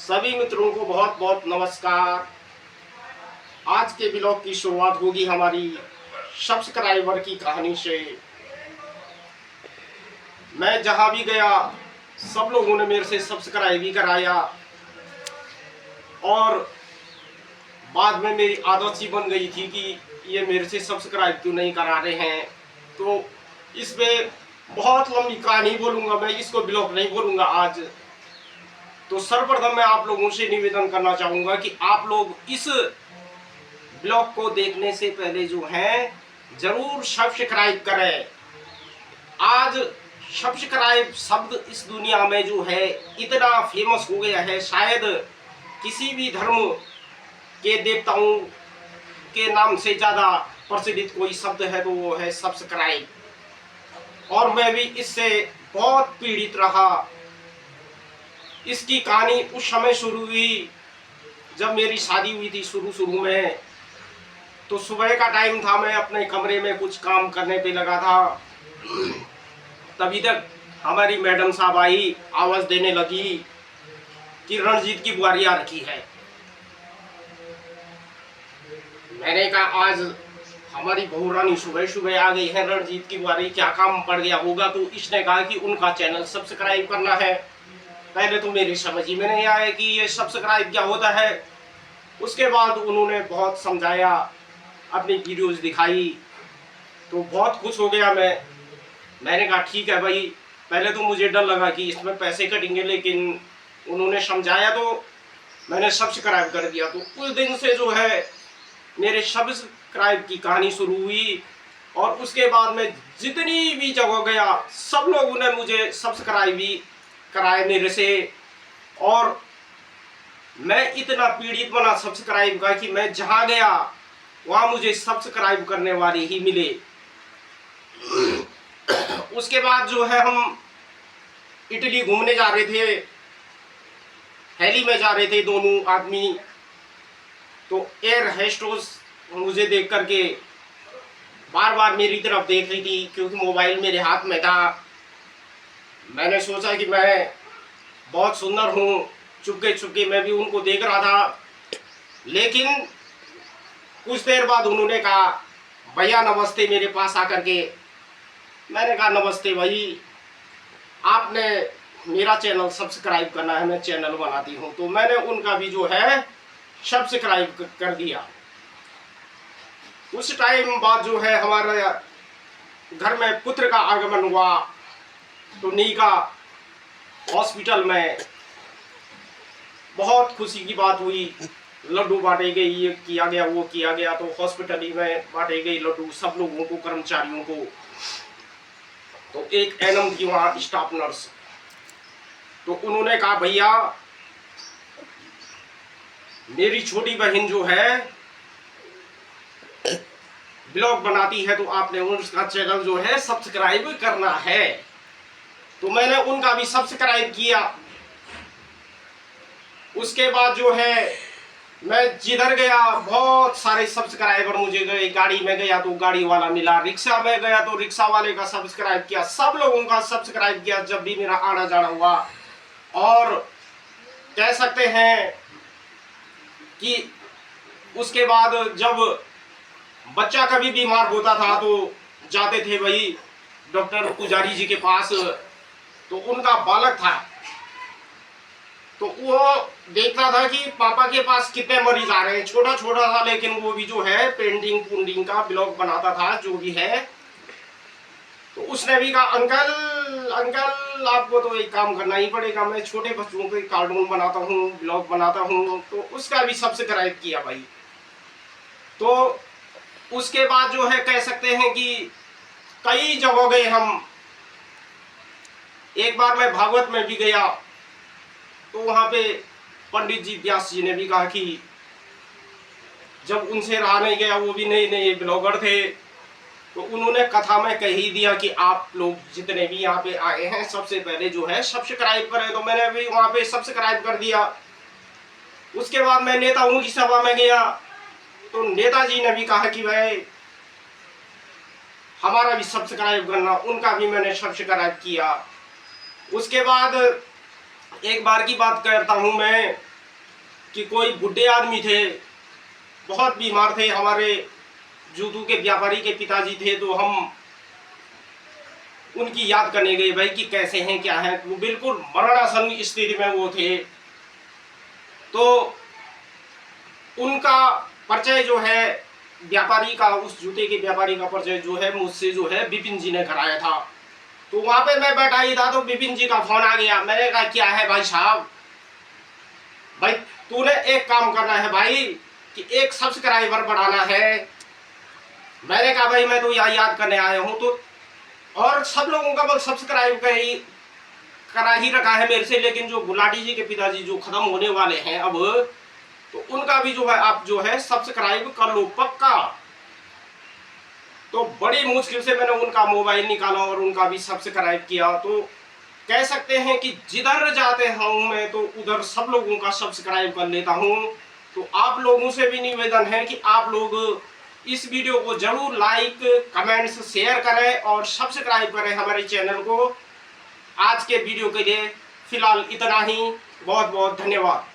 सभी मित्रों को बहुत बहुत नमस्कार। आज के ब्लॉग की शुरुआत होगी हमारी सब्सक्राइबर की कहानी से। मैं जहां भी गया सब लोगों ने मेरे से सब्सक्राइब भी कराया और बाद में मेरी आदत सी बन गई थी कि ये मेरे से सब्सक्राइब क्यों नहीं करा रहे हैं। तो इस पे बहुत लंबी कहानी बोलूँगा, मैं इसको ब्लॉग नहीं बोलूँगा आज। तो सर्वप्रथम मैं आप लोगों से निवेदन करना चाहूँगा कि आप लोग इस ब्लॉग को देखने से पहले जो है जरूर सब्सक्राइब करें। आज सब्सक्राइब शब्द इस दुनिया में जो है इतना फेमस हो गया है, शायद किसी भी धर्म के देवताओं के नाम से ज़्यादा प्रचलित कोई शब्द है तो वो है सब्सक्राइब। और मैं भी इससे बहुत पीड़ित रहा। इसकी कहानी उस समय शुरू हुई जब मेरी शादी हुई थी। शुरू में तो सुबह का टाइम था, मैं अपने कमरे में कुछ काम करने पे लगा था। तभी तक हमारी मैडम साहब आई, आवाज देने लगी कि रणजीत की बुआरी आ रखी है। मैंने कहा आज हमारी बहू रानी सुबह सुबह आ गई है, रणजीत की बुआरी, क्या काम पड़ गया होगा। तो इसने कहा कि उनका चैनल सब्सक्राइब करना है। पहले तो मेरी समझ ही में नहीं आया कि ये सब्सक्राइब क्या होता है। उसके बाद उन्होंने बहुत समझाया, अपनी वीडियोस दिखाई तो बहुत खुश हो गया मैंने कहा ठीक है भाई। पहले तो मुझे डर लगा कि इसमें पैसे कटेंगे, लेकिन उन्होंने समझाया तो मैंने सब्सक्राइब कर दिया। तो उस दिन से जो है मेरे सब्सक्राइब की कहानी शुरू हुई। और उसके बाद में जितनी भी जगह गया सब लोगों ने मुझे सब्सक्राइब भी कराए मेरे से। और मैं इतना पीड़ित बना सब्सक्राइब का कि मैं जहां गया वहां मुझे सब्सक्राइब करने वाले ही मिले। उसके बाद जो है हम इटली घूमने जा रहे थे, हेली में जा रहे थे दोनों आदमी। तो एयर होस्टेस मुझे देख करके बार बार मेरी तरफ देख रही थी, क्योंकि मोबाइल मेरे हाथ में था। मैंने सोचा कि मैं बहुत सुंदर हूँ, चुपके चुपके मैं भी उनको देख रहा था। लेकिन कुछ देर बाद उन्होंने कहा भैया नमस्ते, मेरे पास आकर के। मैंने कहा नमस्ते भाई, आपने मेरा चैनल सब्सक्राइब करना है, मैं चैनल बनाती हूँ। तो मैंने उनका भी जो है सब्सक्राइब कर दिया। उस टाइम बाद जो है हमारे घर में पुत्र का आगमन हुआ। तो नीका हॉस्पिटल में बहुत खुशी की बात हुई, लड्डू बांटे गए, ये किया गया वो किया गया। तो हॉस्पिटल ही में बांटे गए लड्डू सब लोगों को, कर्मचारियों को। तो एक एनम थी वहाँ स्टाफ नर्स, तो उन्होंने कहा भैया मेरी छोटी बहन जो है ब्लॉग बनाती है, तो आपने उसका चैनल जो है सब्सक्राइब करना है। तो मैंने उनका भी सब्सक्राइब किया। उसके बाद जो है मैं जिधर गया बहुत सारे सब्सक्राइबर मुझे गए। गाड़ी में गया तो गाड़ी वाला मिला, रिक्शा में गया तो रिक्शा वाले का सब्सक्राइब किया, सब लोगों का सब्सक्राइब किया जब भी मेरा आना जाना हुआ। और कह सकते हैं कि उसके बाद जब बच्चा कभी बीमार होता था तो जाते थे भाई डॉक्टर पुजारी जी के पास। तो उनका बालक था, तो वो देखता था कि पापा के पास कितने मरीज आ रहे हैं। छोटा छोटा था, लेकिन वो भी जो है पेंटिंग पुंडिंग का ब्लॉग बनाता था जो भी है। तो उसने भी कहा अंकल अंकल आपको तो एक काम करना ही पड़ेगा, मैं छोटे बच्चों के कार्टून बनाता हूँ, ब्लॉग बनाता हूँ। तो उसका भी सब्सक्राइब किया भाई। तो उसके बाद जो है कह सकते हैं कि कई जगह गए हम। एक बार मैं भागवत में भी गया, तो वहां पे पंडित जी व्यास जी ने भी कहा कि जब उनसे रहा नहीं गया, वो भी नए नए ब्लॉगर थे, तो उन्होंने कथा में कह ही दिया कि आप लोग जितने भी यहाँ पे आए हैं सबसे पहले जो है सब्सक्राइब करें। तो मैंने भी वहां पे सब्सक्राइब कर दिया। उसके बाद मैं नेताओं की सभा में गया, तो नेताजी ने भी कहा कि भाई हमारा भी सब्सक्राइब करना, उनका भी मैंने सब्सक्राइब किया। उसके बाद एक बार की बात करता हूं मैं, कि कोई बुढ़े आदमी थे, बहुत बीमार थे, हमारे जूतों के व्यापारी के पिताजी थे, तो हम उनकी याद करने गए भाई कि कैसे हैं क्या हैं। वो बिल्कुल मरणासन स्थिति में वो थे। तो उनका परिचय जो है व्यापारी का, उस जूते के व्यापारी का परिचय जो है मुझसे जो है विपिन जी ने कराया था। तो वहां पे मैं बैठा ही था तो विपिन जी का फोन आ गया। मैंने कहा क्या है भाई साहब, भाई तूने एक काम करना है भाई कि एक सब्सक्राइबर बढ़ाना है। मैंने कहा भाई मैं तो यहाँ याद करने आया हूँ, तो और सब लोगों का बस सब्सक्राइब करा ही रखा है मेरे से, लेकिन जो गुलाटी जी के पिताजी जो खत्म होने वाले हैं अब, तो उनका भी जो है आप जो है सब्सक्राइब कर लो पक्का। तो बड़ी मुश्किल से मैंने उनका मोबाइल निकाला और उनका भी सब्सक्राइब किया। तो कह सकते हैं कि जिधर जाते हूँ मैं तो उधर सब लोगों का सब्सक्राइब कर लेता हूँ। तो आप लोगों से भी निवेदन है कि आप लोग इस वीडियो को जरूर लाइक, कमेंट्स, शेयर करें और सब्सक्राइब करें हमारे चैनल को। आज के वीडियो के लिए फिलहाल इतना ही। बहुत बहुत धन्यवाद।